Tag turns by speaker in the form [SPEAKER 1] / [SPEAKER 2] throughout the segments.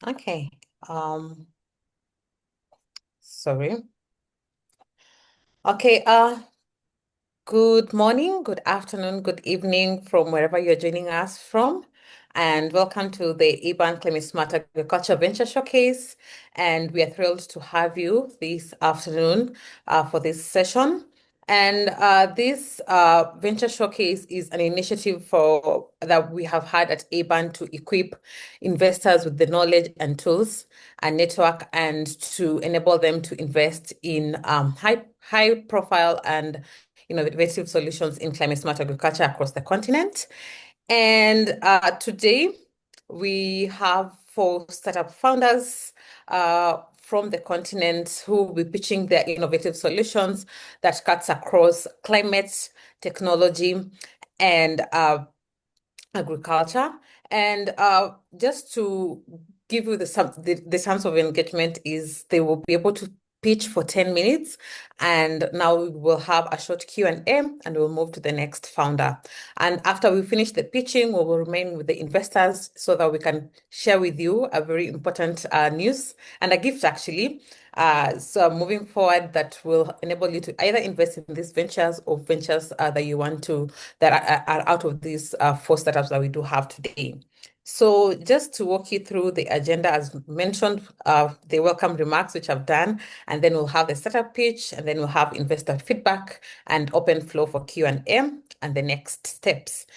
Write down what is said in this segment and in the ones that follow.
[SPEAKER 1] Okay. Um, Sorry. Okay, good morning, good afternoon, good evening from wherever you're joining us from. And welcome to the ABAN Climate Smart Agriculture Venture Showcase. And we are thrilled to have you this afternoon for this session. And this venture showcase is an initiative that we have had at ABAN to equip investors with the knowledge and tools and network, and to enable them to invest in high profile and innovative solutions in climate smart agriculture across the continent. And today we have four startup founders from the continent who will be pitching their innovative solutions that cuts across climate, technology, and agriculture. And just to give you the terms of engagement is they will be able to pitch for 10 minutes, and now we will have a short Q&A, and we'll move to the next founder. And after we finish the pitching, we will remain with the investors so that we can share with you a very important news and a gift, actually. So moving forward, that will enable you to either invest in these ventures or ventures that you want to, that are out of these four startups that we do have today. So just to walk you through the agenda, as mentioned, the welcome remarks, which I've done, and then we'll have the startup pitch, and then we'll have investor feedback and open flow for Q&A and the next steps.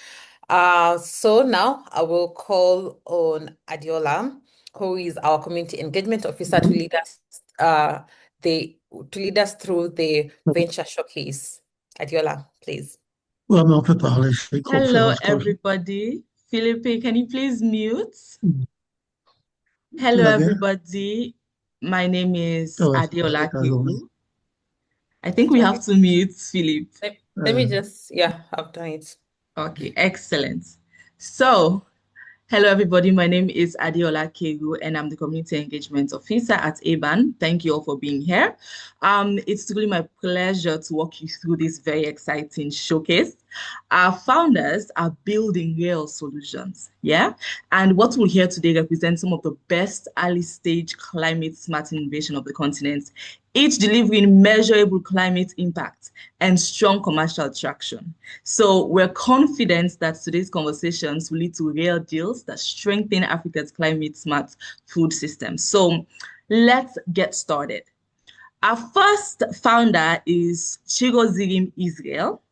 [SPEAKER 1] So now I will call on Adiola, who is our community engagement officer, to lead us through the venture showcase. Adiola, please.
[SPEAKER 2] Well, I'm not prepared.
[SPEAKER 3] Hello, everybody. Philippe, can you please mute? Hello, everybody. My name is Adeola Kewu. I think we have to mute Philippe.
[SPEAKER 1] Let me just, yeah, I've done it.
[SPEAKER 3] Okay, excellent. So, hello, everybody. My name is Adeola Kewu, and I'm the Community Engagement Officer at ABAN. Thank you all for being here. It's really my pleasure to walk you through this very exciting showcase. Our founders are building real solutions, yeah? And what we'll hear today represents some of the best early-stage climate-smart innovation of the continent, each delivering measurable climate impact and strong commercial traction. So we're confident that today's conversations will lead to real deals that strengthen Africa's climate-smart food system. So let's get started. Our first founder is Chigozirim Israel,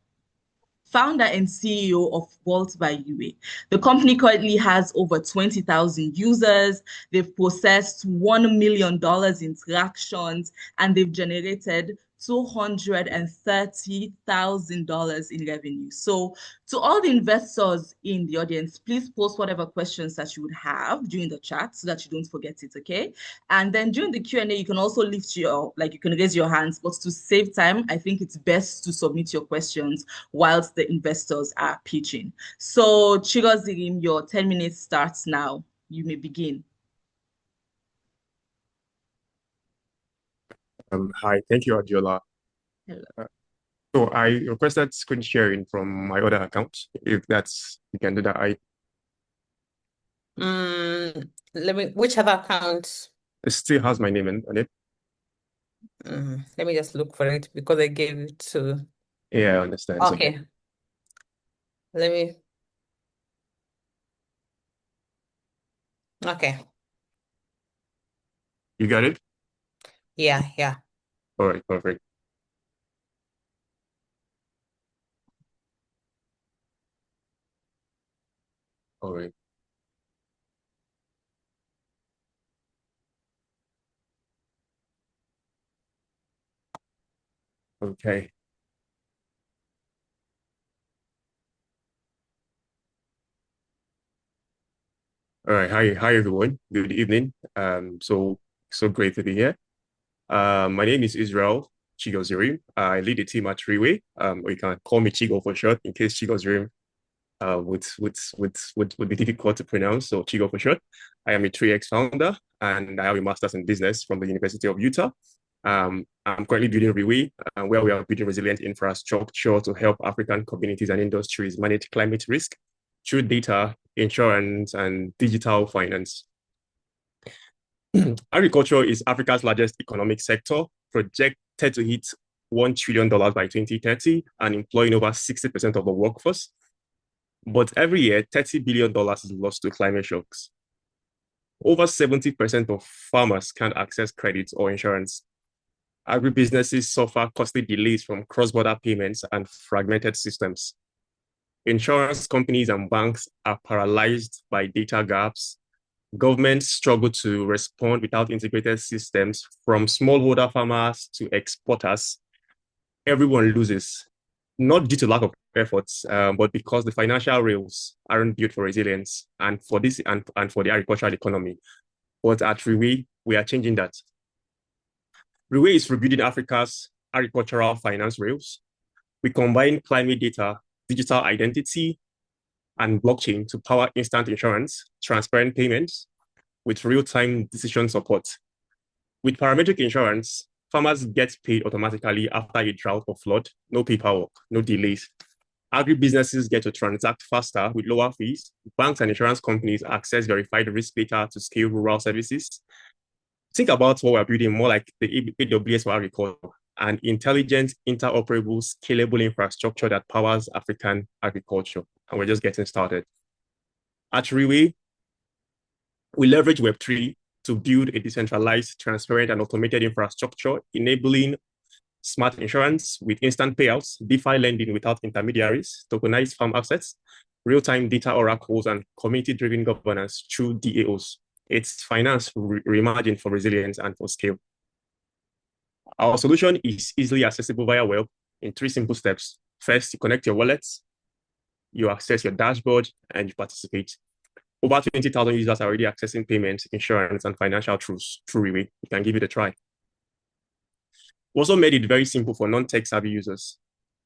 [SPEAKER 3] founder and CEO of Vault by Riwe. The company currently has over 20,000 users. They've processed $1 million in transactions, and they've generated $230,000 in revenue. So to all the investors in the audience, please post whatever questions that you would have during the chat so that you don't forget it, okay? And then during the Q&A, you can also you can raise your hands, but to save time, I think it's best to submit your questions whilst the investors are pitching. So Chigozirim, your 10 minutes starts now. You may begin.
[SPEAKER 4] Hi, thank you, Adiola.
[SPEAKER 3] Hello.
[SPEAKER 4] So I requested screen sharing from my other account. If you can do that.
[SPEAKER 1] Which other account?
[SPEAKER 4] It still has my name on it.
[SPEAKER 1] Let me just look for it because I gave it to.
[SPEAKER 4] Yeah, I understand.
[SPEAKER 1] Okay. Let me. Okay.
[SPEAKER 4] You got it?
[SPEAKER 1] Yeah.
[SPEAKER 4] All right, perfect. All right. Okay. All right. Hi everyone. Good evening. So great to be here. My name is Israel Chigozirim. I lead the team at Riwe. Or you can call me Chigo for short, in case Chigozirim would be difficult to pronounce. So Chigo for short. I am a 3X founder, and I have a master's in business from the University of Utah. I'm currently building Riwe, where we are building resilient infrastructure to help African communities and industries manage climate risk through data, insurance, and digital finance. Agriculture is Africa's largest economic sector, projected to hit $1 trillion by 2030 and employing over 60% of the workforce. But every year, $30 billion is lost to climate shocks. Over 70% of farmers can't access credit or insurance. Agribusinesses suffer costly delays from cross-border payments and fragmented systems. Insurance companies and banks are paralyzed by data gaps. Governments struggle to respond without integrated systems, from smallholder farmers to exporters. Everyone loses, not due to lack of efforts, but because the financial rails aren't built for resilience and for this and for the agricultural economy. But at Riwe, we are changing that. Riwe is rebuilding Africa's agricultural finance rails. We combine climate data, digital identity, and blockchain to power instant insurance, transparent payments, with real-time decision support. With parametric insurance, farmers get paid automatically after a drought or flood, no paperwork, no delays. Agribusinesses get to transact faster with lower fees. Banks and insurance companies access verified risk data to scale rural services. Think about what we're building more like the AWS for agriculture, an intelligent, interoperable, scalable infrastructure that powers African agriculture. And we're just getting started. At Riwe, we leverage Web3 to build a decentralized, transparent, and automated infrastructure, enabling smart insurance with instant payouts, DeFi lending without intermediaries, tokenized farm assets, real-time data oracles, and community-driven governance through DAOs. It's finance reimagined for resilience and for scale. Our solution is easily accessible via web in 3 simple steps. First, you connect your wallets, you access your dashboard, and you participate. Over 20,000 users are already accessing payments, insurance, and financial tools through Riwe. You can give it a try. We also made it very simple for non-tech savvy users.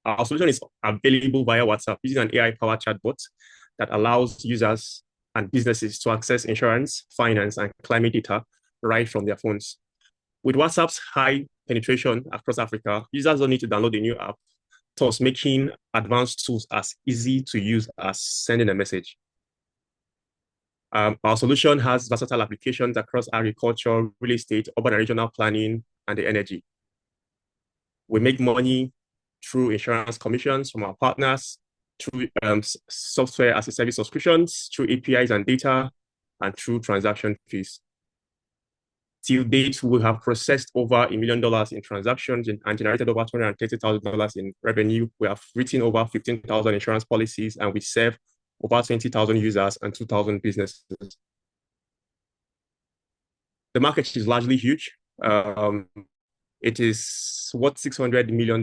[SPEAKER 4] Our solution is available via WhatsApp using an AI-powered chatbot that allows users and businesses to access insurance, finance, and climate data right from their phones. With WhatsApp's high penetration across Africa, users don't need to download the new app, thus making advanced tools as easy to use as sending a message. Our solution has versatile applications across agriculture, real estate, urban and regional planning, and the energy. We make money through insurance commissions from our partners, through software as a service subscriptions, through APIs and data, and through transaction fees. Till date, we have processed over $1 million in transactions and generated over $230,000 in revenue. We have written over 15,000 insurance policies, and we serve over 20,000 users and 2,000 businesses. The market is largely huge. It is worth $600 million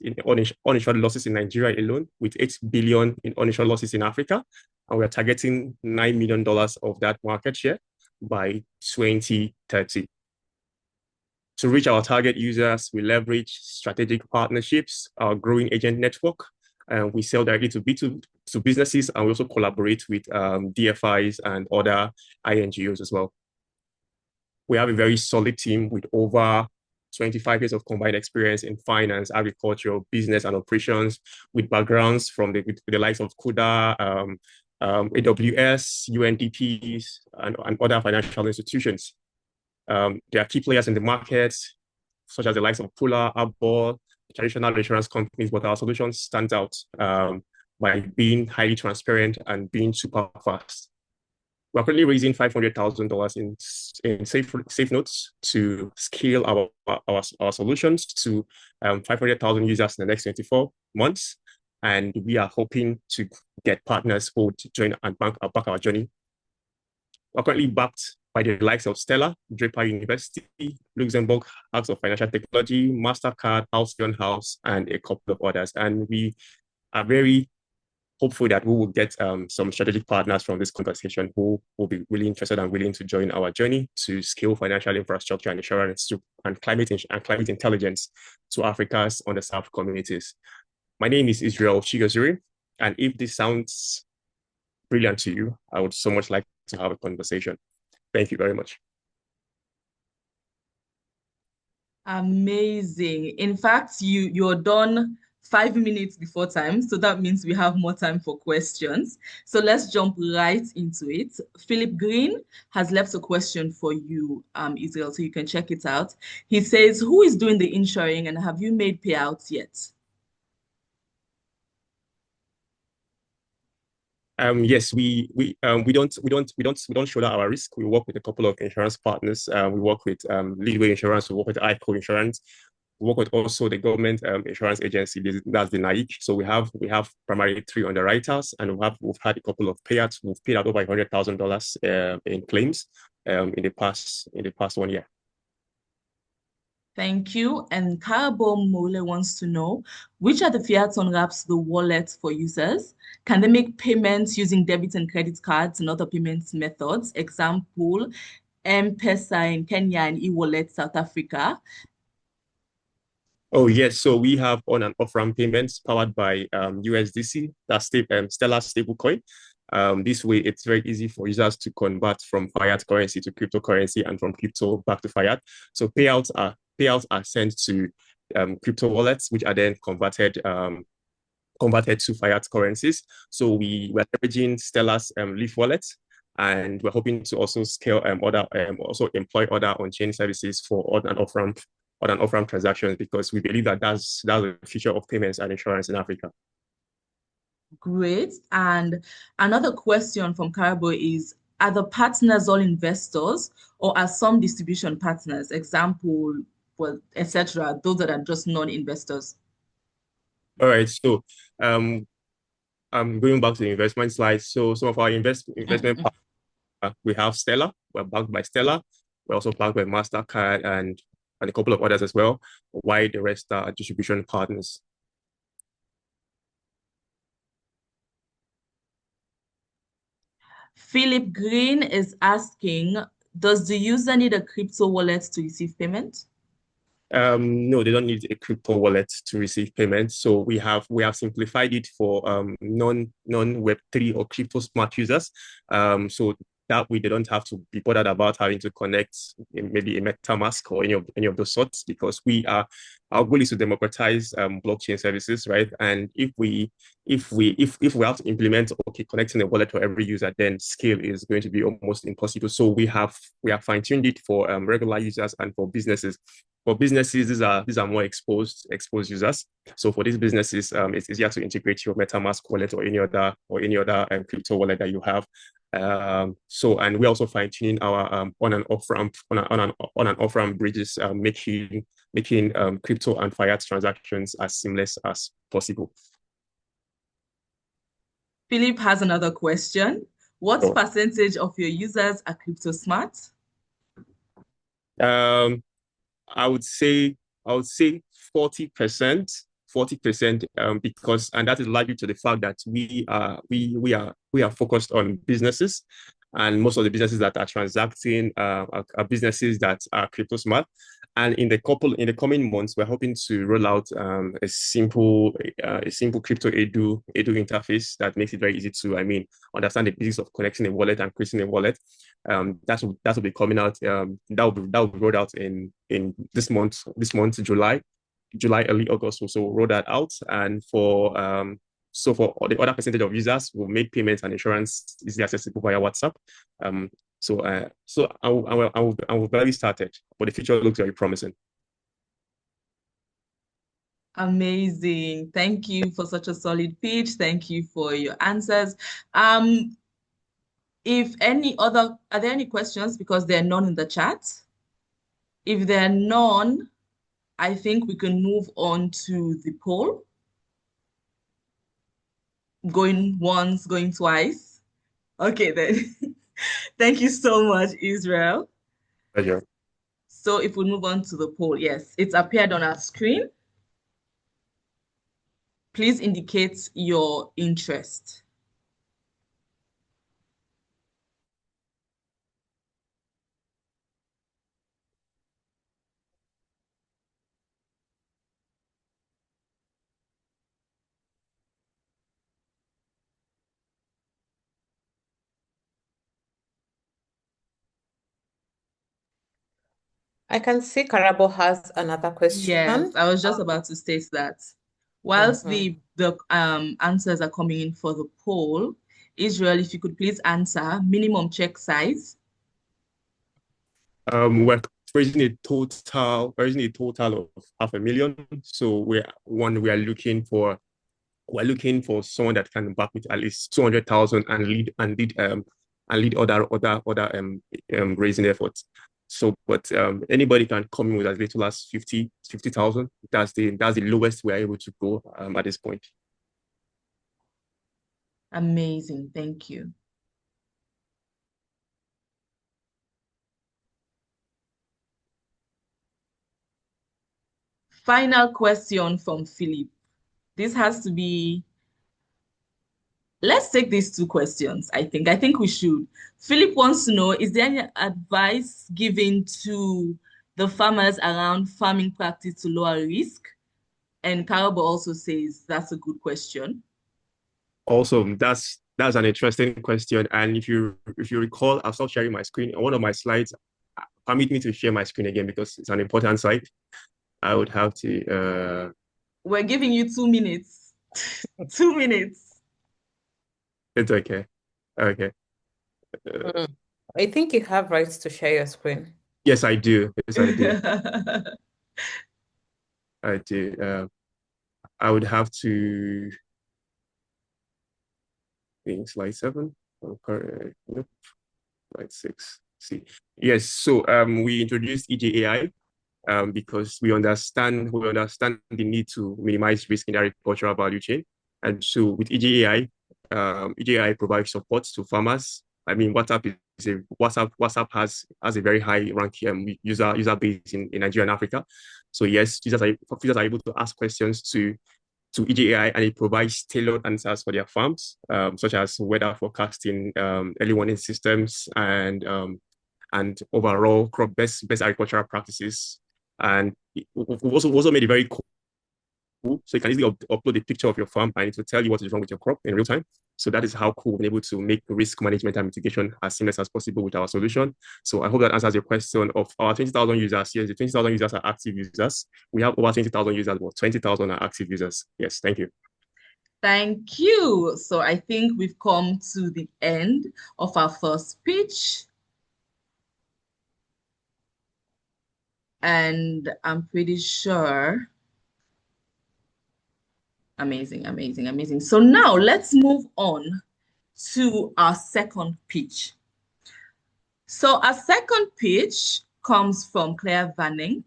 [SPEAKER 4] in uninsured losses in Nigeria alone, with $8 billion in uninsured losses in Africa. And we're targeting $9 million of that market share by 2030. To reach our target users, we leverage strategic partnerships, our growing agent network, and we sell directly to businesses, and we also collaborate with DFIs and other INGOs as well. We have a very solid team with over 25 years of combined experience in finance, agriculture, business, and operations, with backgrounds from the likes of Kuda, AWS, UNDPs, and other financial institutions. There are key players in the market, such as the likes of Pula, ABAN, traditional insurance companies, but our solution stands out by being highly transparent and being super fast. We're currently raising $500,000 in safe notes to scale our solutions to 500,000 users in the next 24 months. And we are hoping to get partners who would join and back our journey. We're currently backed by the likes of Stella, Draper University, Luxembourg House of Financial Technology, MasterCard, House, and a couple of others. And we are very hopeful that we will get some strategic partners from this conversation who will be really interested and willing to join our journey to scale financial infrastructure and insurance and climate intelligence to Africa's underserved communities. My name is Israel Chigozuri, and if this sounds brilliant to you, I would so much like to have a conversation. Thank you very much.
[SPEAKER 3] Amazing. In fact, you're done 5 minutes before time, so that means we have more time for questions. So let's jump right into it. Philip Green has left a question for you, Israel, so you can check it out. He says, who is doing the insuring and have you made payouts yet?
[SPEAKER 4] Yes, we don't shoulder our risk. We work with a couple of insurance partners. We work with Riwe Insurance. We work with ICO Insurance. We work with also the government insurance agency. That's the NAIC. So we have primarily 3 underwriters, and we've had a couple of payouts. We've paid out over $100,000 in claims in the past 1 year.
[SPEAKER 3] Thank you. And Karabo Mole wants to know, which are the fiat unwraps the wallet for users? Can they make payments using debit and credit cards and other payment methods? Example, M-Pesa in Kenya and e-wallet South Africa.
[SPEAKER 4] Oh, yes. So we have on and off ramp payments powered by USDC, that's Stellar stablecoin. This way, it's very easy for users to convert from fiat currency to cryptocurrency and from crypto back to fiat. So payouts are sent to crypto wallets, which are then converted to fiat currencies. So we're leveraging Stellar's Leaf wallet, and we're hoping to also scale also employ other on-chain services for on and off-ramp transactions, because we believe that that's the future of payments and insurance in Africa.
[SPEAKER 3] Great. And another question from Karabo is, are the partners all investors or are some distribution partners, example, well, etc., those that are just non-investors?
[SPEAKER 4] All right. So I'm going back to the investment slide. So some of our investment partners, we have Stellar. We're backed by Stellar. We're also backed by MasterCard and a couple of others as well, while the rest are distribution partners.
[SPEAKER 3] Philip Green is asking, does the user need a crypto wallet to receive payment?
[SPEAKER 4] No, they don't need a crypto wallet to receive payments. So we have simplified it for non Web3 or crypto smart users. So that way they don't have to be bothered about having to connect maybe a MetaMask or any of those sorts, because our goal is to democratize blockchain services, right? And if we have to implement connecting a wallet for every user, then scale is going to be almost impossible. So we have fine-tuned it for regular users and for businesses. For businesses, these are more exposed users. So for these businesses, it's easier to integrate your MetaMask wallet or any other crypto wallet that you have. And we're also fine-tuning our on and off ramp bridges, making crypto and fiat transactions as seamless as possible.
[SPEAKER 3] Philip has another question. What percentage of your users are crypto smart?
[SPEAKER 4] I would say 40%, because, and that is largely to the fact that we are focused on businesses, and most of the businesses that are transacting are businesses that are crypto smart. And in the coming months, we're hoping to roll out a simple crypto edu interface that makes it very easy to, understand the basics of connecting a wallet and creating a wallet. That will be coming out. That will be rolled out in this month, July, early August. So we'll roll that out, and for the other percentage of users, will make payments and insurance easily accessible via WhatsApp. So I will barely started, but the future looks very promising.
[SPEAKER 3] Amazing. Thank you for such a solid pitch. Thank you for your answers. Are there any questions? Because there are none in the chat. If there are none, I think we can move on to the poll. Going once, going twice. Okay, then. Thank you so much, Israel.
[SPEAKER 4] Pleasure.
[SPEAKER 3] So if we move on to the poll, yes, it's appeared on our screen. Please indicate your interest.
[SPEAKER 1] I can see Karabo has another question.
[SPEAKER 3] Yes, I was just about to state that. Whilst the answers are coming in for the poll, Israel, if you could please answer minimum check size.
[SPEAKER 4] We're raising a total of 500,000. So we are looking for someone that can back with at least 200,000 and lead other raising efforts. So, but anybody can come in with as little as 50,000. That's the lowest we're able to go at this point.
[SPEAKER 3] Amazing, thank you. Final question from Philip. This has to be, let's take these two questions, I think we should. Philip wants to know, is there any advice given to the farmers around farming practice to lower risk? And Karabo also says that's a good question.
[SPEAKER 4] Also, that's an interesting question. And if you recall, I've stopped sharing my screen. On one of my slides, permit me to share my screen again because it's an important slide. I would have to.
[SPEAKER 3] We're giving you 2 minutes. 2 minutes.
[SPEAKER 4] It's okay. Okay.
[SPEAKER 1] I think you have rights to share your screen.
[SPEAKER 4] Yes, I do. Yes, I do. I do. I would have to. Slide 7. Nope. Slide 6. See. Yes. So we introduced EJAI because we understand the need to minimize risk in the agricultural value chain. And so with EJAI, EJAI provides support to farmers. I mean, WhatsApp has a very high rank user base in Nigeria and Africa. So yes, users are able to ask questions to EJAI, and it provides tailored answers for their farms, such as weather forecasting, early warning systems, and overall crop best agricultural practices. And we've also made it very cool. So you can easily upload a picture of your farm and it will tell you what is wrong with your crop in real time. So that is how cool we've been able to make risk management and mitigation as seamless as possible with our solution. So I hope that answers your question. Of our 20,000 users, yes, the 20,000 users are active users. We have over 20,000 users, but 20,000 are active users. Yes, thank you.
[SPEAKER 3] Thank you. So I think we've come to the end of our first pitch. And I'm pretty sure. Amazing, amazing, amazing. So now let's move on to our second pitch. So our second pitch comes from Claire Van Enck,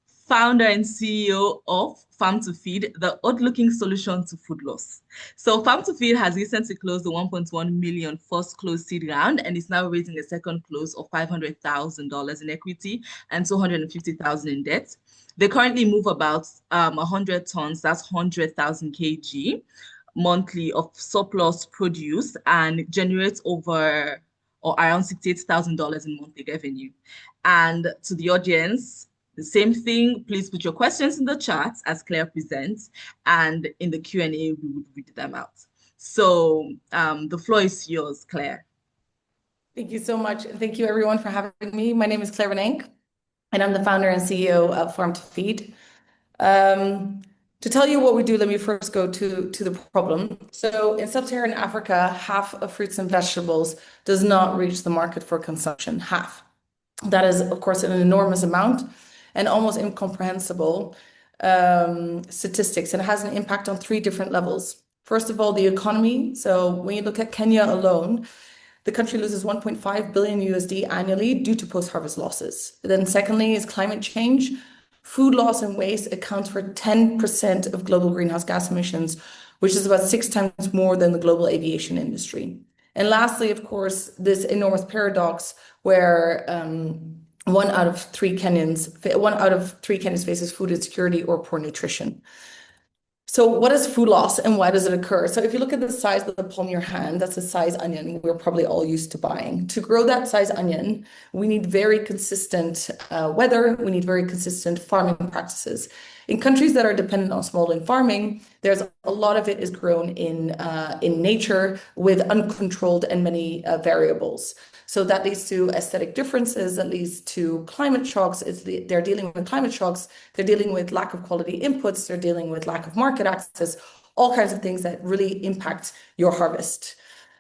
[SPEAKER 3] founder and CEO of Farm to Feed, the odd-looking solution to food loss. So Farm to Feed has recently closed the 1.1 million first close seed round and is now raising a second close of $500,000 in equity and $250,000 in debt. They currently move about 100 tons, that's 100,000 kg monthly of surplus produce, and generates over or around $68,000 in monthly revenue. And to the audience, the same thing, please put your questions in the chat as Claire presents, and in the Q&A, we would read them out. So the floor is yours, Claire.
[SPEAKER 2] Thank you so much. And thank you everyone for having me. My name is Claire Van Enck, and I'm the founder and CEO of Farm to Feed. To tell you what we do, let me first go to the problem. So in sub-Saharan Africa, half of fruits and vegetables does not reach the market for consumption, half. That is, of course, an enormous amount and almost incomprehensible statistics, and it has an impact on 3 different levels. First of all, the economy. So when you look at Kenya alone, the country loses 1.5 billion USD annually due to post-harvest losses. Then secondly is climate change. Food loss and waste accounts for 10% of global greenhouse gas emissions, which is about 6 times more than the global aviation industry. And lastly, of course, this enormous paradox where 1 out of 3 Kenyans faces food insecurity or poor nutrition. So what is food loss and why does it occur? So if you look at the size of the palm of your hand, that's a size onion we're probably all used to buying. To grow that size onion, we need very consistent weather. We need very consistent farming practices. In countries that are dependent on smallholder farming, there's a lot of it is grown in nature with uncontrolled and many variables. So that leads to aesthetic differences, that leads to climate shocks. They're dealing with climate shocks, they're dealing with lack of quality inputs, they're dealing with lack of market access, all kinds of things that really impact your harvest.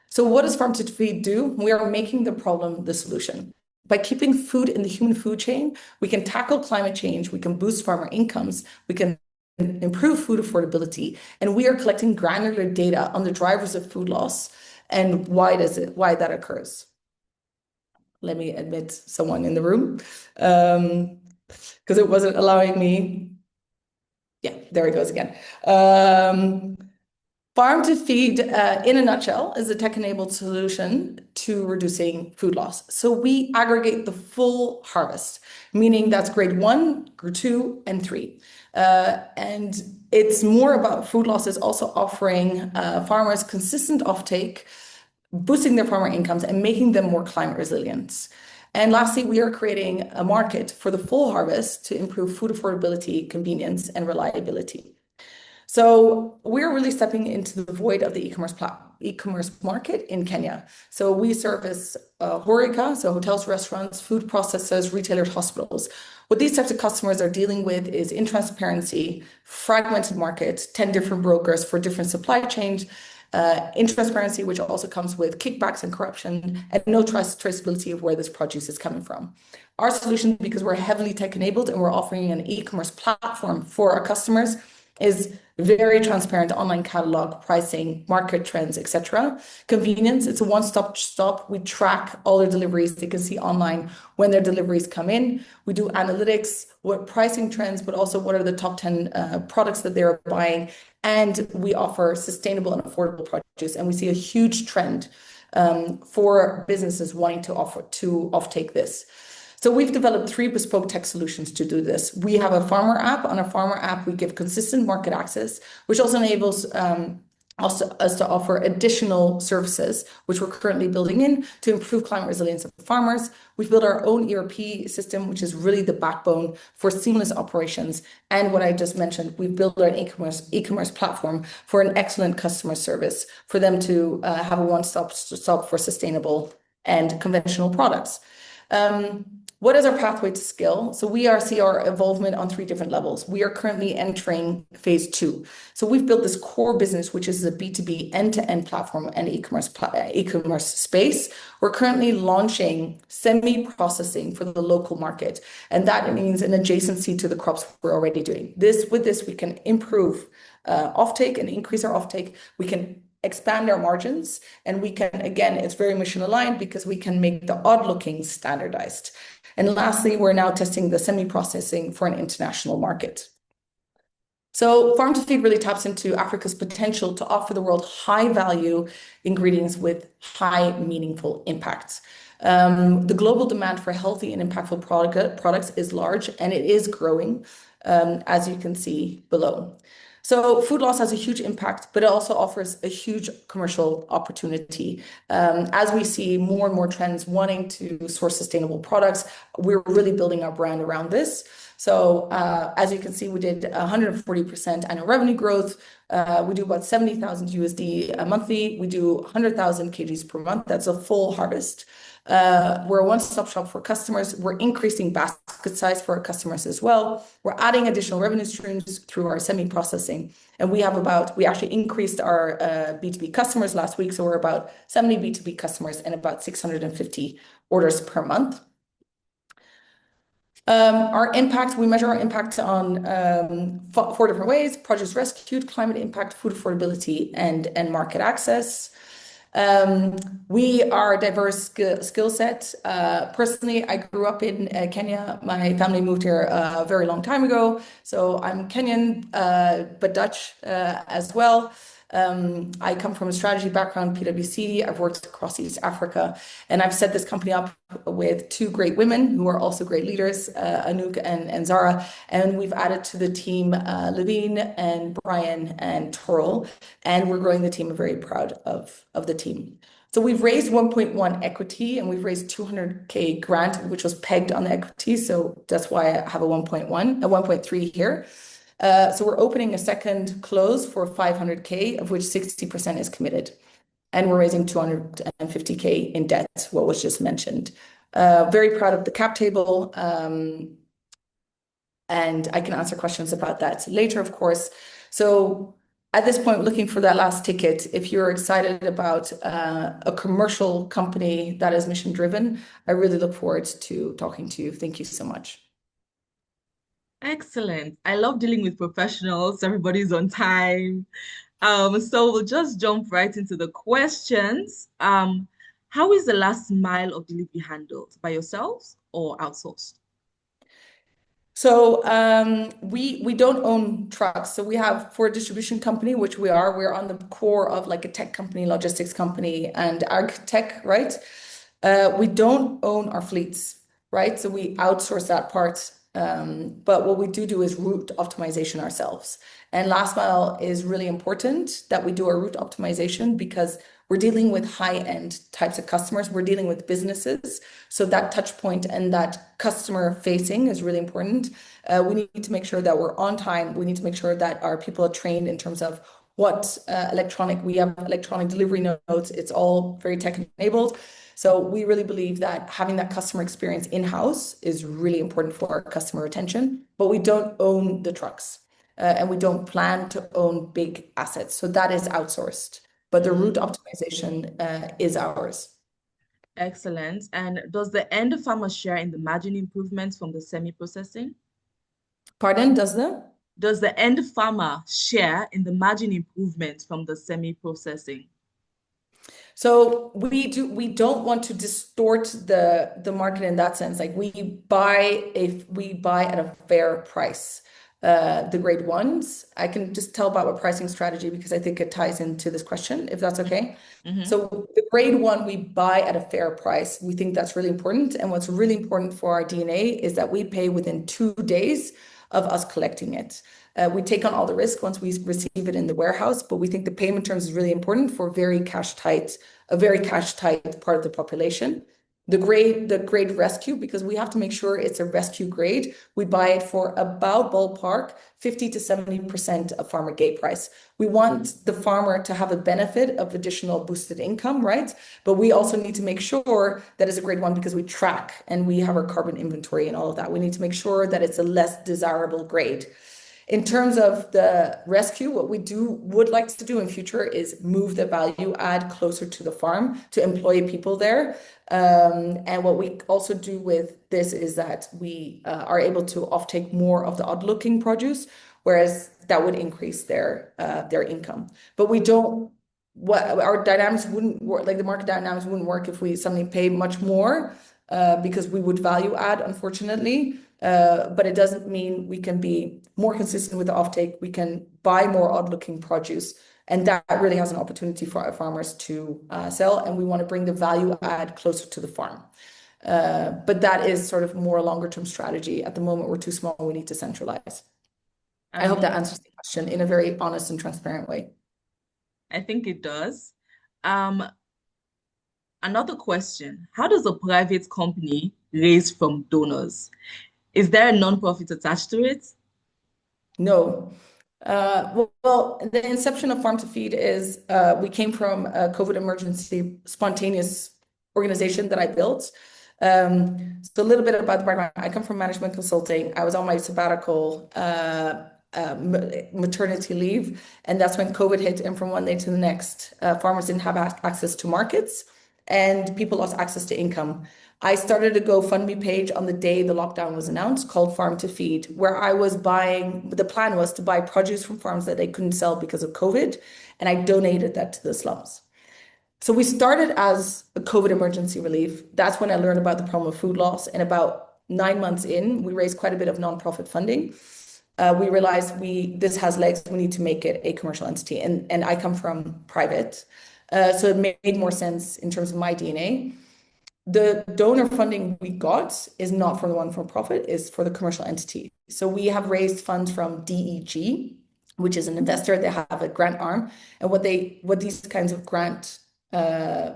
[SPEAKER 2] So what does Farm to Feed do? We are making the problem the solution. By keeping food in the human food chain, we can tackle climate change, we can boost farmer incomes, we can improve food affordability, and we are collecting granular data on the drivers of food loss and why that occurs. Let me admit someone in the room, because it wasn't allowing me. Yeah, there it goes again. Farm to Feed, in a nutshell, is a tech-enabled solution to reducing food loss. So we aggregate the full harvest, meaning that's grade 1, grade 2, and 3. And it's more about food loss is also offering farmers consistent offtake, boosting their farmer incomes and making them more climate resilient. And lastly, we are creating a market for the full harvest to improve food affordability, convenience, and reliability. So we're really stepping into the void of the e-commerce market in Kenya. So we service HoReCa, so hotels, restaurants, food processors, retailers, hospitals. What these types of customers are dealing with is intransparency, fragmented market, 10 different brokers for different supply chains, intransparency, which also comes with kickbacks and corruption, and no traceability of where this produce is coming from. Our solution, because we're heavily tech-enabled and we're offering an e-commerce platform for our customers, is very transparent online catalog, pricing, market trends, etc. Convenience, it's a one-stop shop. We track all their deliveries. They can see online when their deliveries come in. We do analytics, what pricing trends, but also what are the top 10 products that they're buying. And we offer sustainable and affordable produce. And we see a huge trend for businesses wanting to offtake this. So we've developed 3 bespoke tech solutions to do this. We have a farmer app. On a farmer app, we give consistent market access, which also enables us to offer additional services, which we're currently building in to improve climate resilience of farmers. We've built our own ERP system, which is really the backbone for seamless operations. And what I just mentioned, we've built our e-commerce platform for an excellent customer service for them to have a one-stop shop for sustainable and conventional products. What is our pathway to scale? So we see our involvement on 3 different levels. We are currently entering phase 2. So we've built this core business, which is a B2B end-to-end platform and e-commerce space. We're currently launching semi-processing for the local market. And that means an adjacency to the crops we're already doing. With this, we can improve offtake and increase our offtake. We can expand our margins, and we can, again, it's very mission aligned because we can make the odd looking standardized. And lastly, we're now testing the semi-processing for an international market. So Farm to Feed really taps into Africa's potential to offer the world high value ingredients with high meaningful impact. The global demand for healthy and impactful products is large, and it is growing, as you can see below. So food loss has a huge impact, but it also offers a huge commercial opportunity. As we see more and more trends wanting to source sustainable products, we're really building our brand around this. So as you can see, we did 140% annual revenue growth. We do about 70,000 USD monthly. We do 100,000 kgs per month. That's a full harvest. We're a one-stop shop for customers. We're increasing basket size for our customers as well. We're adding additional revenue streams through our semi-processing. And we actually increased our B2B customers last week. So we're about 70 B2B customers and about 650 orders per month. Our impact, we measure our impact on 4 different ways: produce rescued, climate impact, food affordability, and market access. We are a diverse skill set. Personally, I grew up in Kenya. My family moved here a very long time ago. So I'm Kenyan, but Dutch as well. I come from a strategy background, PwC. I've worked across East Africa, and I've set this company up with 2 great women who are also great leaders, Anouk and Zara. And we've added to the team Levine and Brian and Toril, and we're growing the team. I'm very proud of the team. So we've raised 1.1 equity, and we've raised 200K grant, which was pegged on the equity. So that's why I have a 1.3 here. So we're opening a second close for 500K, of which 60% is committed. And we're raising 250K in debt, what was just mentioned. Very proud of the cap table. And I can answer questions about that later, of course. So at this point, looking for that last ticket, if you're excited about a commercial company that is mission driven, I really look forward to talking to you. Thank you so much.
[SPEAKER 3] Excellent. I love dealing with professionals. Everybody's on time. So we'll just jump right into the questions. How is the last mile of delivery handled? By yourselves or outsourced?
[SPEAKER 2] So we don't own trucks. So we have, for a distribution company, which we're on the core of like a tech company, logistics company, and ag tech, right? We don't own our fleets, right? So we outsource that part. But what we do is route optimization ourselves. And last mile is really important that we do our route optimization because we're dealing with high-end types of customers. We're dealing with businesses. So that touch point and that customer facing is really important. We need to make sure that we're on time. We need to make sure that our people are trained in terms of what we have electronic delivery notes. It's all very tech enabled. So we really believe that having that customer experience in-house is really important for our customer retention, but we don't own the trucks and we don't plan to own big assets. So that is outsourced, but the route optimization is ours.
[SPEAKER 3] Excellent. And does the end farmer share in the margin improvements from the semi-processing?
[SPEAKER 2] Pardon,
[SPEAKER 3] Does the end farmer share in the margin improvements from the semi-processing?
[SPEAKER 2] So we don't want to distort the market in that sense. Like we buy at a fair price. The grade ones, I can just tell about our pricing strategy because I think it ties into this question, if that's okay. So the grade one, we buy at a fair price. We think that's really important. And what's really important for our DNA is that we pay within 2 days of us collecting it. We take on all the risk once we receive it in the warehouse, but we think the payment terms is really important for a very cash tight part of the population. The grade rescue, because we have to make sure it's a rescue grade, we buy it for about ballpark 50 to 70% of farmer gate price. We want the farmer to have a benefit of additional boosted income, right? But we also need to make sure that it's a grade one because we track and we have our carbon inventory and all of that. We need to make sure that it's a less desirable grade. In terms of the rescue, what we would like to do in future is move the value add closer to the farm to employ people there. And what we also do with this is that we are able to offtake more of the odd-looking produce, whereas that would increase their income. But our dynamics wouldn't work, like the market dynamics wouldn't work if we suddenly pay much more because we would value add, unfortunately. But it doesn't mean we can be more consistent with the offtake. We can buy more odd-looking produce, and that really has an opportunity for our farmers to sell. And we want to bring the value add closer to the farm. But that is sort of more a longer-term strategy. At the moment, we're too small. We need to centralize. I hope that answers the question in a very honest and transparent way.
[SPEAKER 3] I think it does. Another question: how does a private company raise from donors? Is there a non-profit attached to it?
[SPEAKER 2] No. Well, the inception of Farm to Feed is we came from a COVID emergency spontaneous organization that I built. So a little bit about the background. I come from management consulting. I was on my sabbatical maternity leave, and that's when COVID hit. And from one day to the next, farmers didn't have access to markets, and people lost access to income. I started a GoFundMe page on the day the lockdown was announced called Farm to Feed, where the plan was to buy produce from farms that they couldn't sell because of COVID, and I donated that to the slums. So we started as a COVID emergency relief. That's when I learned about the problem of food loss. And about 9 months in, we raised quite a bit of nonprofit funding. We realized this has legs. We need to make it a commercial entity. And I come from private. So it made more sense in terms of my DNA. The donor funding we got is not for the one-for-profit, it's for the commercial entity. So we have raised funds from DEG, which is an investor. They have a grant arm. And what these kinds of grant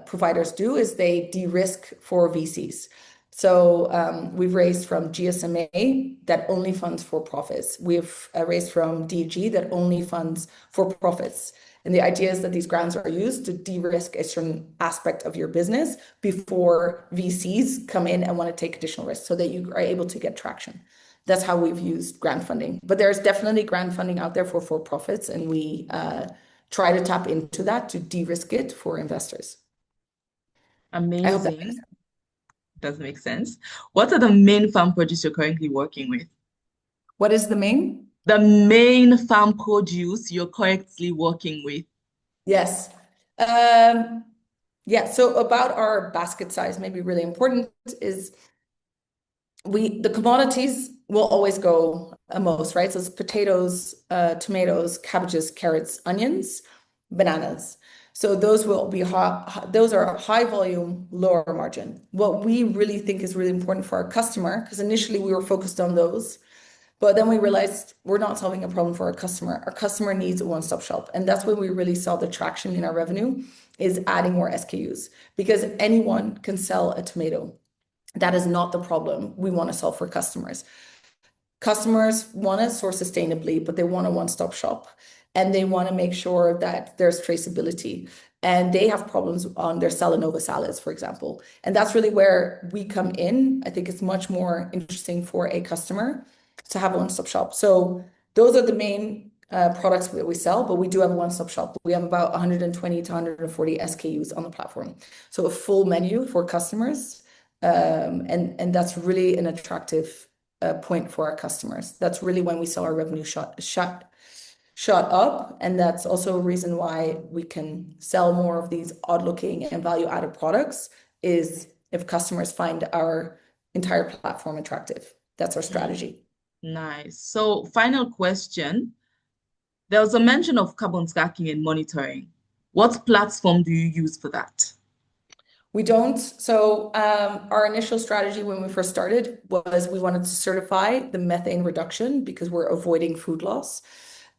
[SPEAKER 2] providers do is they de-risk for VCs. So we've raised from GSMA that only funds for profits. We've raised from DG that only funds for profits. And the idea is that these grants are used to de-risk a certain aspect of your business before VCs come in and want to take additional risks so that you are able to get traction. That's how we've used grant funding. But there's definitely grant funding out there for profits, and we try to tap into that to de-risk it for investors. I hope that makes
[SPEAKER 3] Amazing.
[SPEAKER 2] sense.
[SPEAKER 3] Does make sense. What are the main farm produce you're currently working with?
[SPEAKER 2] What is the main?
[SPEAKER 3] The main farm produce you're currently working with.
[SPEAKER 2] Yes. Yeah, so about our basket size, maybe really important is the commodities will always go most, right? So it's potatoes, tomatoes, cabbages, carrots, onions, bananas. So those will be those are high volume, lower margin. What we really think is really important for our customer, because initially we were focused on those, but then we realized we're not solving a problem for our customer. Our customer needs a one-stop shop. And that's when we really saw the traction in our revenue is adding more SKUs, because anyone can sell a tomato. That is not the problem we want to solve for customers. Customers want to source sustainably, but they want a one-stop shop, and they want to make sure that there's traceability. And they have problems on their Salanova salads, for example. And that's really where we come in. I think it's much more interesting for a customer to have a one-stop shop. So those are the main products that we sell, but we do have a one-stop shop. We have about 120 to 140 SKUs on the platform. So a full menu for customers. And that's really an attractive point for our customers. That's really when we saw our revenue shot up. And that's also a reason why we can sell more of these odd-looking and value-added products is if customers find our entire platform attractive. That's our strategy.
[SPEAKER 3] Nice. So final question. There was a mention of carbon tracking and monitoring. What platform do you use for that?
[SPEAKER 2] We don't. So our initial strategy when we first started was we wanted to certify the methane reduction because we're avoiding food loss.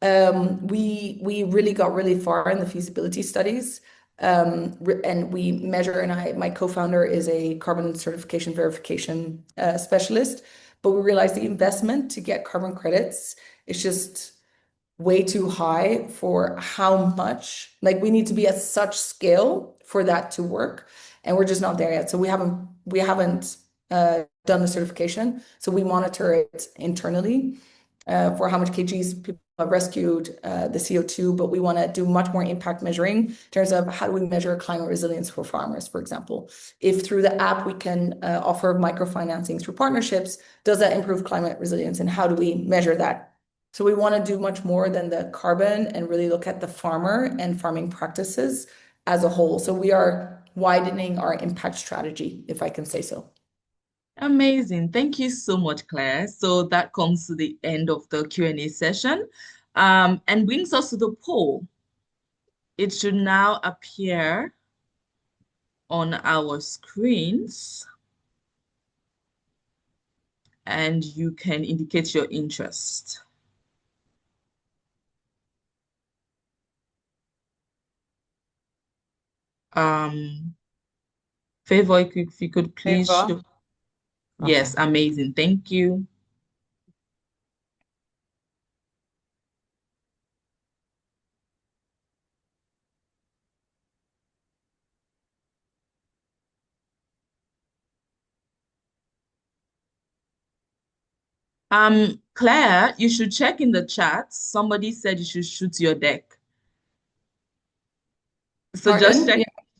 [SPEAKER 2] We really got really far in the feasibility studies, and we measure. And my co-founder is a carbon certification verification specialist, but we realized the investment to get carbon credits is just way too high for how much. Like we need to be at such scale for that to work, and we're just not there yet. So we haven't done the certification. So we monitor it internally for how much kgs people have rescued, the CO2, but we want to do much more impact measuring in terms of how do we measure climate resilience for farmers, for example. If through the app we can offer microfinancing through partnerships, does that improve climate resilience, and how do we measure that? So we want to do much more than the carbon and really look at the farmer and farming practices as a whole. So we are widening our impact strategy, if I can say so.
[SPEAKER 3] Amazing. Thank you so much, Claire. So that comes to the end of the Q&A session and brings us to the poll. It should now appear on our screens, and you can indicate your interest. Favor, if you could please show. Yes,
[SPEAKER 1] Okay.
[SPEAKER 3] amazing. Thank you. Claire, you should check in the chat. Somebody said you should shoot your deck. So
[SPEAKER 2] Pardon?
[SPEAKER 3] just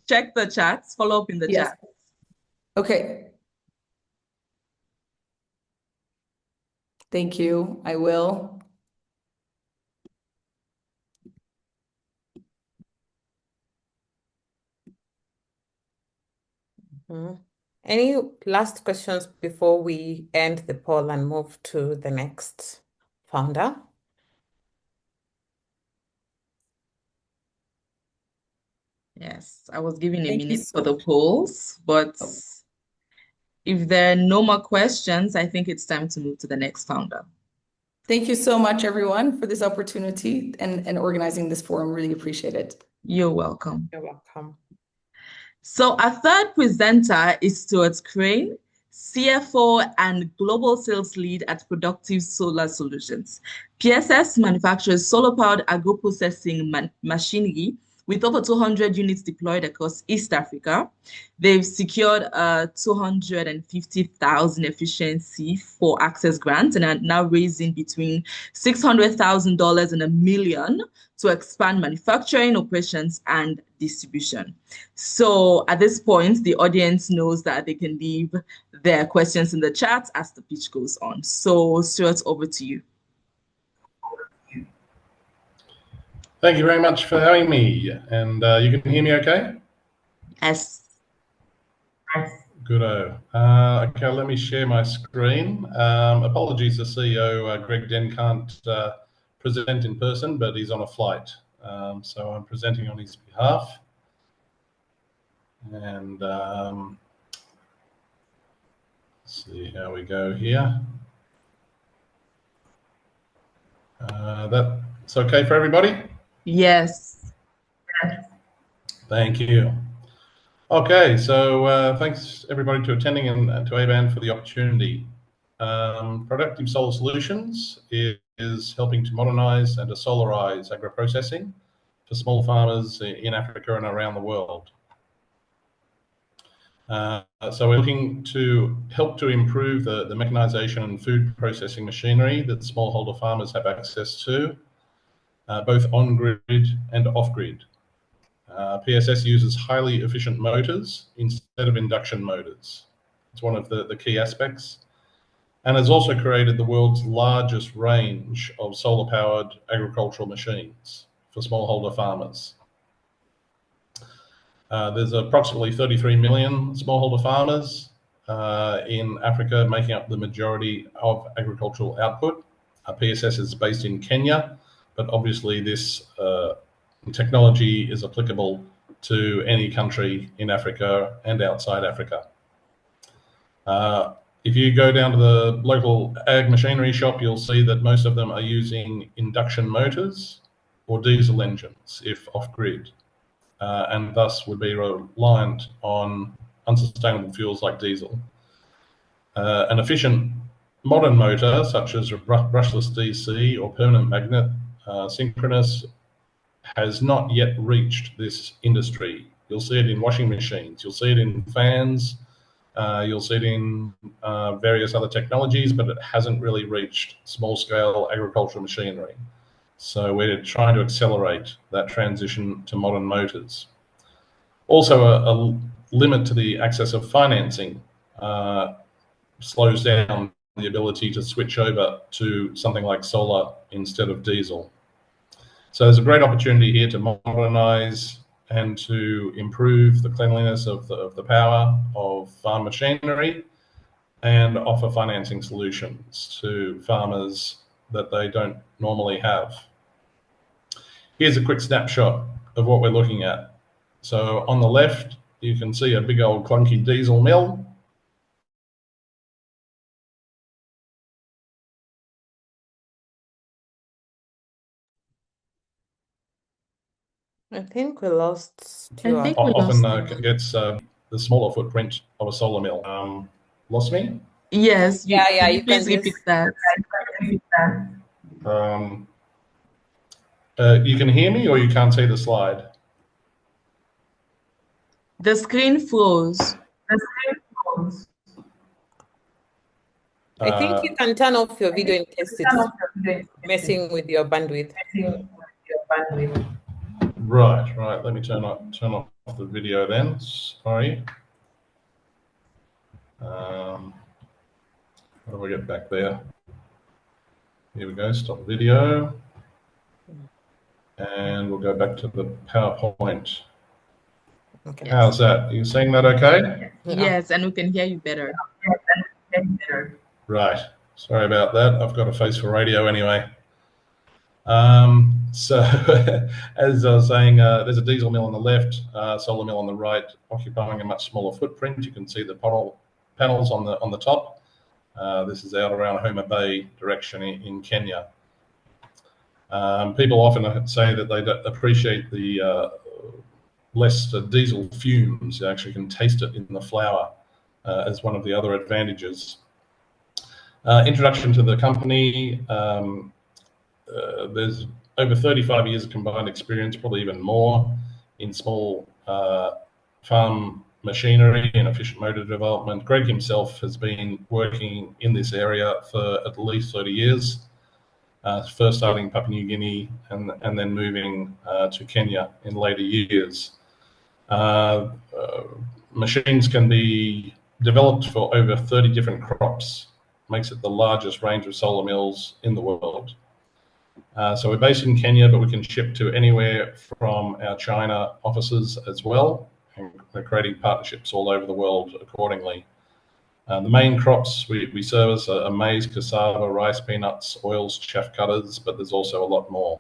[SPEAKER 3] check the chats, follow up in the chat.
[SPEAKER 2] Okay. Thank you. I will.
[SPEAKER 1] Any last questions before we end the poll and move to the next founder?
[SPEAKER 3] Yes, I was giving a
[SPEAKER 2] Thank you
[SPEAKER 3] minute
[SPEAKER 2] so
[SPEAKER 3] for the
[SPEAKER 2] much.
[SPEAKER 3] polls, but if there are no more questions, I think it's time to move to the next founder.
[SPEAKER 2] Thank you so much, everyone, for this opportunity and organizing this forum. Really appreciate it.
[SPEAKER 3] You're welcome.
[SPEAKER 1] You're welcome.
[SPEAKER 3] So our third presenter is Stuart Crane, CFO and global sales lead at Productive Solar Solutions. PSS manufactures solar-powered agro-processing machinery with over 200 units deployed across East Africa. They've secured a 250,000 efficiency for access grants and are now raising between $600,000 and $1 million to expand manufacturing operations and distribution. So at this point, the audience knows that they can leave their questions in the chat as the pitch goes on. So Stuart, over to you.
[SPEAKER 5] Thank you very much for having me. And you can hear me okay?
[SPEAKER 3] Yes.
[SPEAKER 5] Good. Okay, let me share my screen. Apologies, the CEO, Greg Den, can't present in person, but he's on a flight. So I'm presenting on his behalf. And let's see how we go here. That's okay for everybody?
[SPEAKER 3] Yes.
[SPEAKER 5] Thank you. Okay, so thanks everybody to attending and to ABAN for the opportunity. Productive Solar Solutions is helping to modernize and to solarize agro-processing for small farmers in Africa and around the world. So we're looking to help to improve the mechanization and food processing machinery that smallholder farmers have access to, both on-grid and off-grid. PSS uses highly efficient motors instead of induction motors. It's one of the key aspects, and has also created the world's largest range of solar-powered agricultural machines for smallholder farmers. There's approximately 33 million smallholder farmers in Africa, making up the majority of agricultural output. PSS is based in Kenya, but obviously this technology is applicable to any country in Africa and outside Africa. If you go down to the local ag machinery shop, you'll see that most of them are using induction motors or diesel engines if off-grid, and thus would be reliant on unsustainable fuels like diesel. An efficient modern motor, such as a brushless DC or permanent magnet synchronous, has not yet reached this industry. You'll see it in washing machines, you'll see it in fans, you'll see it in various other technologies, but it hasn't really reached small-scale agricultural machinery. So we're trying to accelerate that transition to modern motors. Also, a limit to the access of financing slows down the ability to switch over to something like solar instead of diesel. So there's a great opportunity here to modernize and to improve the cleanliness of the power of farm machinery and offer financing solutions to farmers that they don't normally have. Here's a quick snapshot of what we're looking at. So on the left, you can see a big old clunky diesel mill.
[SPEAKER 1] I think we lost Stuart.
[SPEAKER 5] Often gets the smaller footprint of a solar mill. Lost me?
[SPEAKER 3] Yes.
[SPEAKER 1] Yeah,
[SPEAKER 3] you can repeat that.
[SPEAKER 5] You can hear me or you can't see the slide?
[SPEAKER 3] The screen froze.
[SPEAKER 1] I think you can turn off your video in case it's messing with your bandwidth.
[SPEAKER 5] Right. Let me turn off the video then. Sorry. How do I get back there? Here we go. Stop video. And we'll go back to the PowerPoint.
[SPEAKER 1] Okay.
[SPEAKER 5] How's that? Are you seeing that okay?
[SPEAKER 3] Yes, and we can hear you better.
[SPEAKER 5] Right. Sorry about that. I've got a face for radio anyway. So as I was saying, there's a diesel mill on the left, solar mill on the right, occupying a much smaller footprint. You can see the panels on the top. This is out around Homa Bay direction in Kenya. People often say that they don't appreciate the less diesel fumes. You actually can taste it in the flour. as one of the other advantages. Introduction to the company. There's over 35 years of combined experience, probably even more, in small farm machinery and efficient motor development. Greg himself has been working in this area for at least 30 years, first starting in Papua New Guinea and then moving to Kenya in later years. Machines can be developed for over 30 different crops, makes it the largest range of solar mills in the world. So we're based in Kenya, but we can ship to anywhere from our China offices as well, and we're creating partnerships all over the world accordingly. The main crops we service are maize, cassava, rice, peanuts, oils, chaff cutters, but there's also a lot more.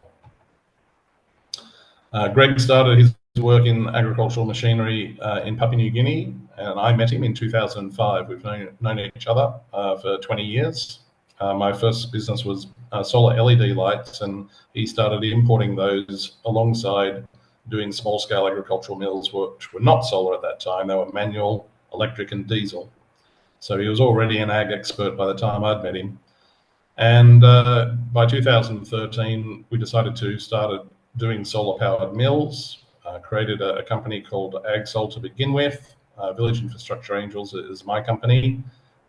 [SPEAKER 5] Greg started his work in agricultural machinery in Papua New Guinea, and I met him in 2005. We've known each other for 20 years. My first business was solar LED lights, and he started importing those alongside doing small-scale agricultural mills, which were not solar at that time. They were manual, electric, and diesel. So he was already an ag expert by the time I'd met him. And by 2013, we decided to start doing solar-powered mills, created a company called AgSol to begin with. Village Infrastructure Angels is my company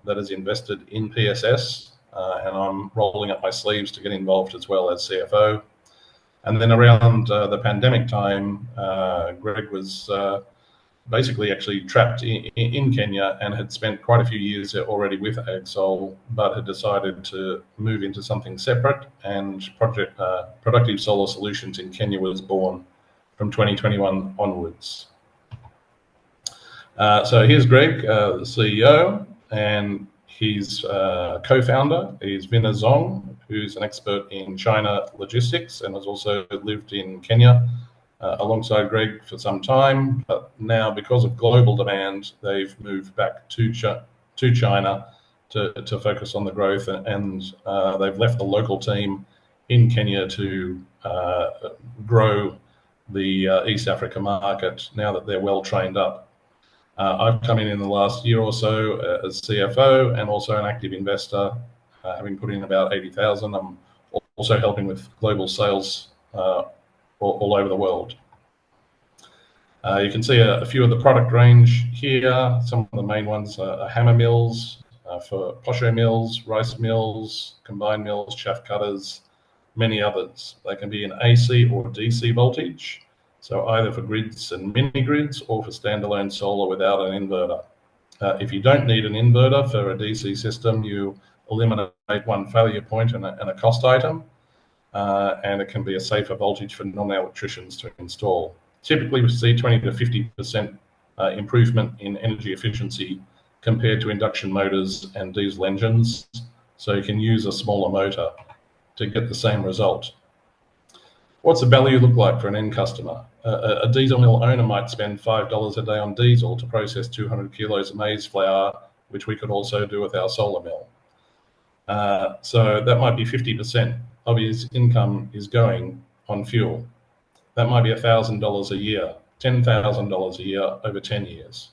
[SPEAKER 5] that has invested in PSS, and I'm rolling up my sleeves to get involved as well as CFO. And then around the pandemic time, Greg was basically actually trapped in Kenya and had spent quite a few years already with AgSol, but had decided to move into something separate, and Productive Solar Solutions in Kenya was born from 2021 onwards. So here's Greg, the CEO, and his co-founder is Vinna Zong, who's an expert in China logistics and has also lived in Kenya alongside Greg for some time. But now, because of global demand, they've moved back to China to focus on the growth, and they've left the local team in Kenya to grow the East Africa market now that they're well trained up. I've come in the last year or so as CFO and also an active investor, having put in about 80,000. I'm also helping with global sales all over the world. You can see a few of the product range here. Some of the main ones are hammer mills for posho mills, rice mills, combined mills, chaff cutters, many others. They can be in AC or DC voltage, so either for grids and mini grids or for standalone solar without an inverter. If you don't need an inverter for a DC system, you eliminate one failure point and a cost item, and it can be a safer voltage for non-electricians to install. Typically, we see 20 to 50% improvement in energy efficiency compared to induction motors and diesel engines, so you can use a smaller motor to get the same result. What's the value look like for an end customer? A diesel mill owner might spend $5 a day on diesel to process 200 kilos of maize flour, which we could also do with our solar mill. So that might be 50% of his income is going on fuel. That might be $1,000 a year, $10,000 a year over 10 years.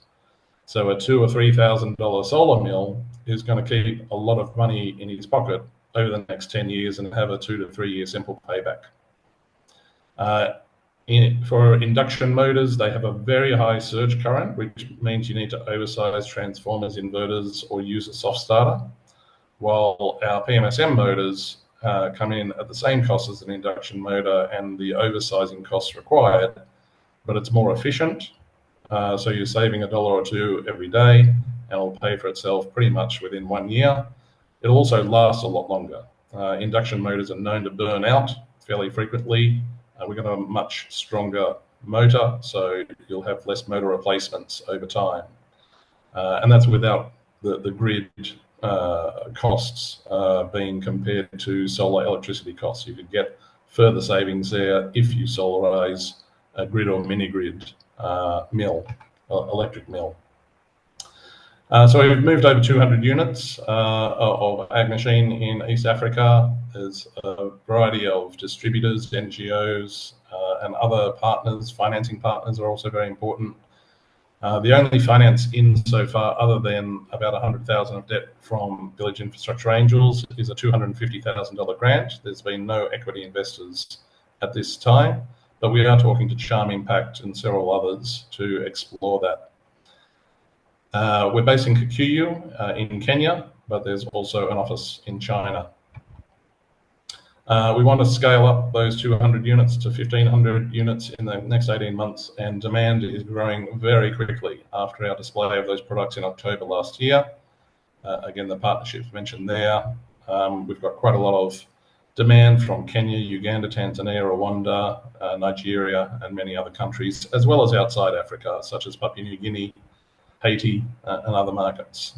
[SPEAKER 5] So a $2,000 or $3,000 solar mill is going to keep a lot of money in his pocket over the next 10 years and have a 2 to 3 year simple payback. For induction motors, they have a very high surge current, which means you need to oversize transformers, inverters, or use a soft starter, while our PMSM motors come in at the same cost as an induction motor and the oversizing costs required, but it's more efficient. So you're saving $1 or $2 every day, and it'll pay for itself pretty much within 1 year. It'll also last a lot longer. Induction motors are known to burn out fairly frequently. We've got a much stronger motor, so you'll have less motor replacements over time. And that's without the grid costs being compared to solar electricity costs. You could get further savings there if you solarize a grid or mini grid mill, electric mill. So we've moved over 200 units of ag machine in East Africa. There's a variety of distributors, NGOs, and other partners. Financing partners are also very important. The only finance in so far, other than about 100,000 of debt from Village Infrastructure Angels, is a $250,000 grant. There's been no equity investors at this time, but we are talking to Charm Impact and several others to explore that. We're based in Kikuyu in Kenya, but there's also an office in China. We want to scale up those 200 units to 1,500 units in the next 18 months, and demand is growing very quickly after our display of those products in October last year. Again, the partnerships mentioned there. We've got quite a lot of demand from Kenya, Uganda, Tanzania, Rwanda, Nigeria, and many other countries, as well as outside Africa, such as Papua New Guinea, Haiti, and other markets.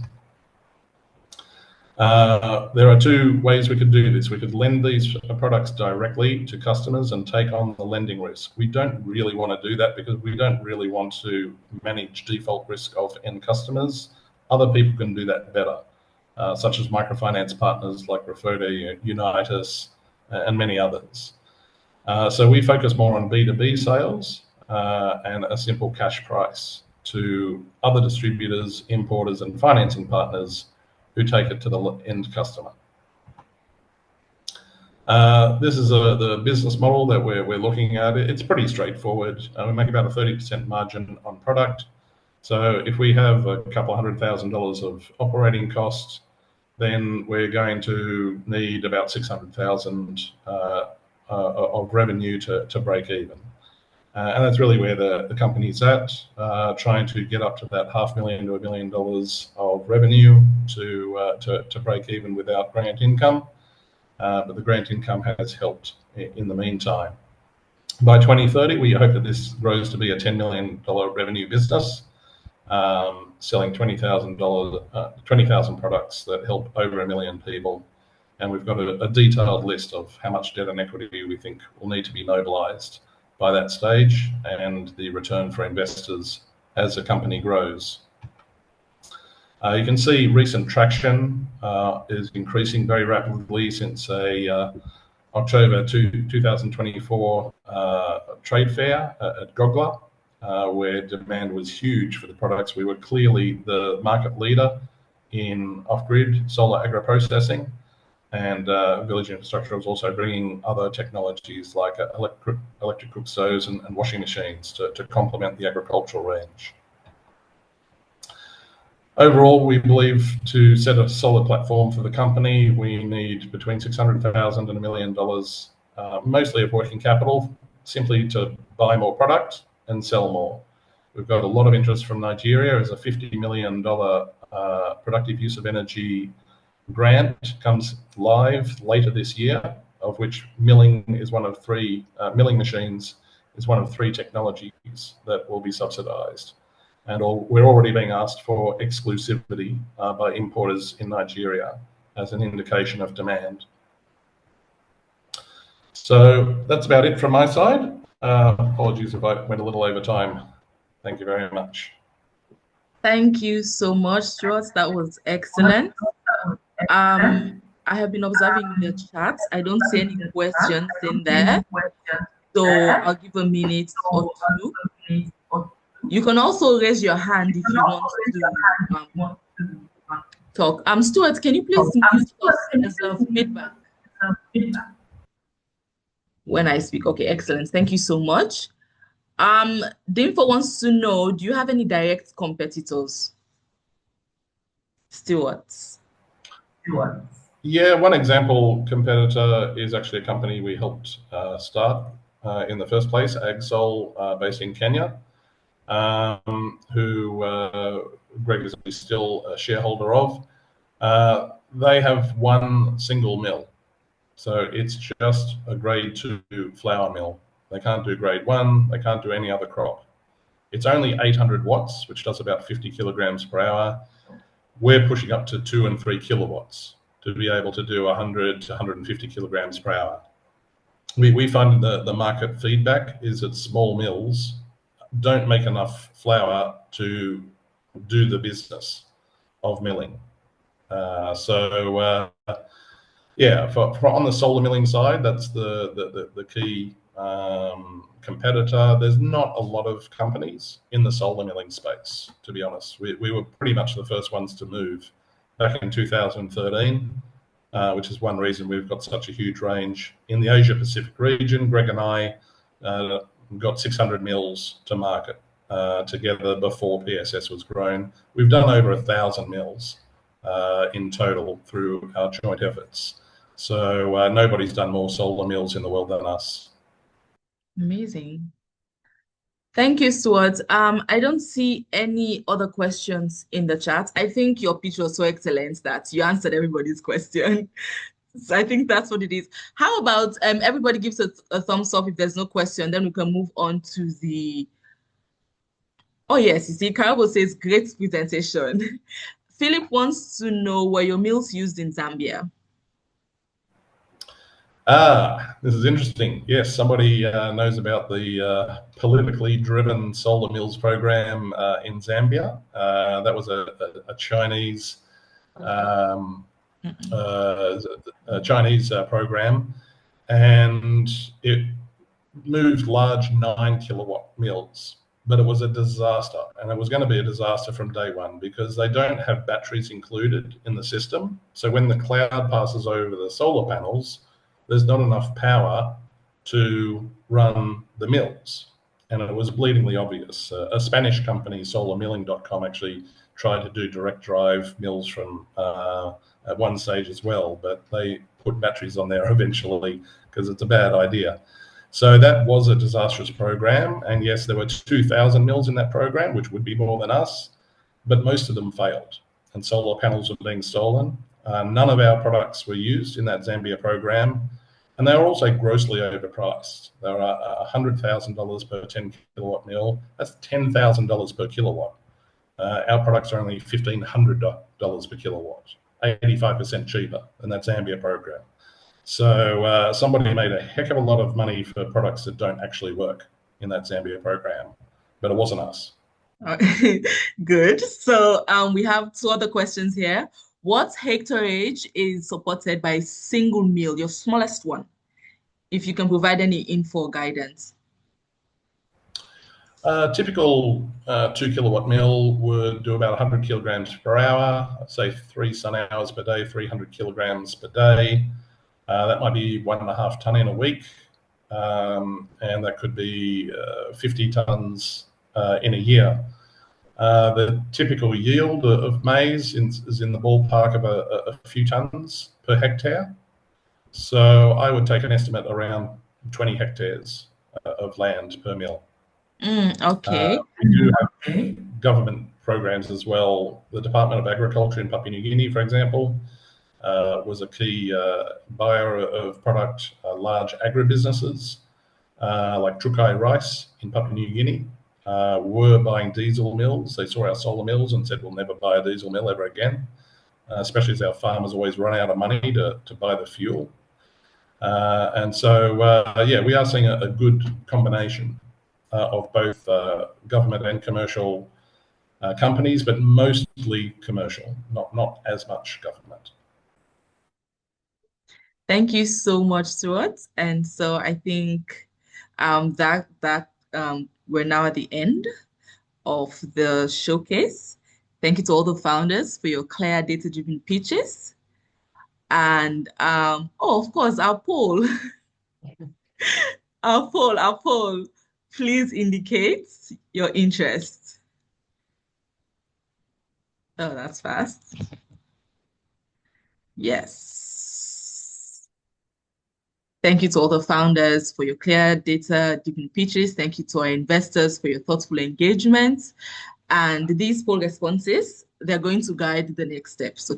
[SPEAKER 5] There are two ways we could do this. We could lend these products directly to customers and take on the lending risk. We don't really want to do that because we don't really want to manage default risk of end customers. Other people can do that better, such as microfinance partners like Riwe, Unitas, and many others. So we focus more on B2B sales and a simple cash price to other distributors, importers, and financing partners who take it to the end customer. This is the business model that we're looking at. It's pretty straightforward. We make about a 30% margin on product. So if we have a couple $100,000 of operating costs, then we're going to need about 600,000 of revenue to break even. And that's really where the company's at, trying to get up to that $500,000 to $1 million of revenue to break even without grant income. But the grant income has helped in the meantime. By 2030, we hope that this grows to be a $10 million revenue business, selling 20,000 products that help over 1 million people. And we've got a detailed list of how much debt and equity we think will need to be mobilized by that stage, and the return for investors as the company grows. You can see recent traction is increasing very rapidly since October 2024 trade fair at Gogla, where demand was huge for the products. We were clearly the market leader in off-grid solar agro-processing, and Village Infrastructure was also bringing other technologies like electric cook stoves and washing machines to complement the agricultural range. Overall, we believe to set a solid platform for the company, we need between 600,000 and $1 million, mostly of working capital, simply to buy more product and sell more. We've got a lot of interest from Nigeria as a $50 million productive use of energy grant comes live later this year, of which milling is one of three. Milling machines is one of three technologies that will be subsidised, and we're already being asked for exclusivity by importers in Nigeria as an indication of demand. So that's about it from my side. Apologies if I went a little over time. Thank you very much.
[SPEAKER 3] Thank you so much, Stuart. That was excellent. I have been observing the chat. I don't see any questions in there, so I'll give a minute or two. You can also raise your hand if you want to talk. Stuart, can you please mute us as a feedback when I speak? Okay, excellent. Thank you so much. Dinfo wants to know, do you have any direct competitors? Stuart.
[SPEAKER 5] Yeah, one example competitor is actually a company we helped start in the first place, AgSol, based in Kenya, who Greg is still a shareholder of. They have one single mill, so it's just a grade 2 flour mill. They can't do grade 1, they can't do any other crop. It's only 800 watts, which does about 50 kilograms per hour. We're pushing up to 2 and 3 kilowatts to be able to do 100 to 150 kilograms per hour. We find the market feedback is that small mills don't make enough flour to do the business of milling. Yeah, for on the solar milling side, that's the key competitor. There's not a lot of companies in the solar milling space, to be honest. We were pretty much the first ones to move back in 2013, which is one reason we've got such a huge range. In the Asia Pacific region, Greg and I got 600 mils to market together before PSS was grown. We've done over 1,000 mils in total through our joint efforts. So nobody's done more solar mills in the world than us.
[SPEAKER 3] Amazing. Thank you, Stuart. I don't see any other questions in the chat. I think your pitch was so excellent that you answered everybody's question. So I think that's what it is. How about everybody gives a thumbs up if there's no question, then we can move on to the... Oh, yes, you see, Karabo says, great presentation. Philip wants to know, were your mills used in Zambia?
[SPEAKER 5] This is interesting. Yes, somebody knows about the politically driven solar mills program in Zambia. That was a Chinese program, and it moved large 9-kilowatt mills. But it was a disaster, and it was going to be a disaster from day one because they don't have batteries included in the system. So when the cloud passes over the solar panels, there's not enough power to run the mills. And it was bleedingly obvious. A Spanish company, solarmilling.com, actually tried to do direct drive mills from at one stage as well, but they put batteries on there eventually because it's a bad idea. So that was a disastrous program. And yes, there were 2,000 mills in that program, which would be more than us, but most of them failed and solar panels were being stolen. None of our products were used in that Zambia program, and they were also grossly overpriced. They were $100,000 per 10-kilowatt mill. That's $10,000 per kilowatt. Our products are only $1,500 per kilowatt, 85% cheaper than that Zambia program. So somebody made a heck of a lot of money for products that don't actually work in that Zambia program, but it wasn't us.
[SPEAKER 3] Good. So we have two other questions here. What hectareage is supported by a single mill, your smallest one? If you can provide any info or guidance.
[SPEAKER 5] Typical 2-kilowatt mill would do about 100 kilograms per hour, say 3 sun hours per day, 300 kilograms per day. That might be 1.5 ton in a week, and that could be 50 tons in a year. The typical yield of maize is in the ballpark of a few tons per hectare. So I would take an estimate around 20 hectares of land per mill.
[SPEAKER 3] Okay.
[SPEAKER 5] We do have government programs as well. The Department of Agriculture in Papua New Guinea, for example, was a key buyer of product. Large agribusinesses like Trukai Rice in Papua New Guinea were buying diesel mills. They saw our solar mills and said, we'll never buy a diesel mill ever again, especially as our farmers always run out of money to buy the fuel. And so, yeah, we are seeing a good combination of both government and commercial companies, but mostly commercial, not as much government.
[SPEAKER 3] Thank you so much, Stuart. And so I think we're now at the end of the showcase. Thank you to all the founders for your clear data-driven pitches. And oh, of course, our poll. our poll. Please indicate your interest. Oh, that's fast. Yes. Thank you to all the founders for your clear data-driven pitches. Thank you to our investors for your thoughtful engagement. And these poll responses, they're going to guide the next steps. So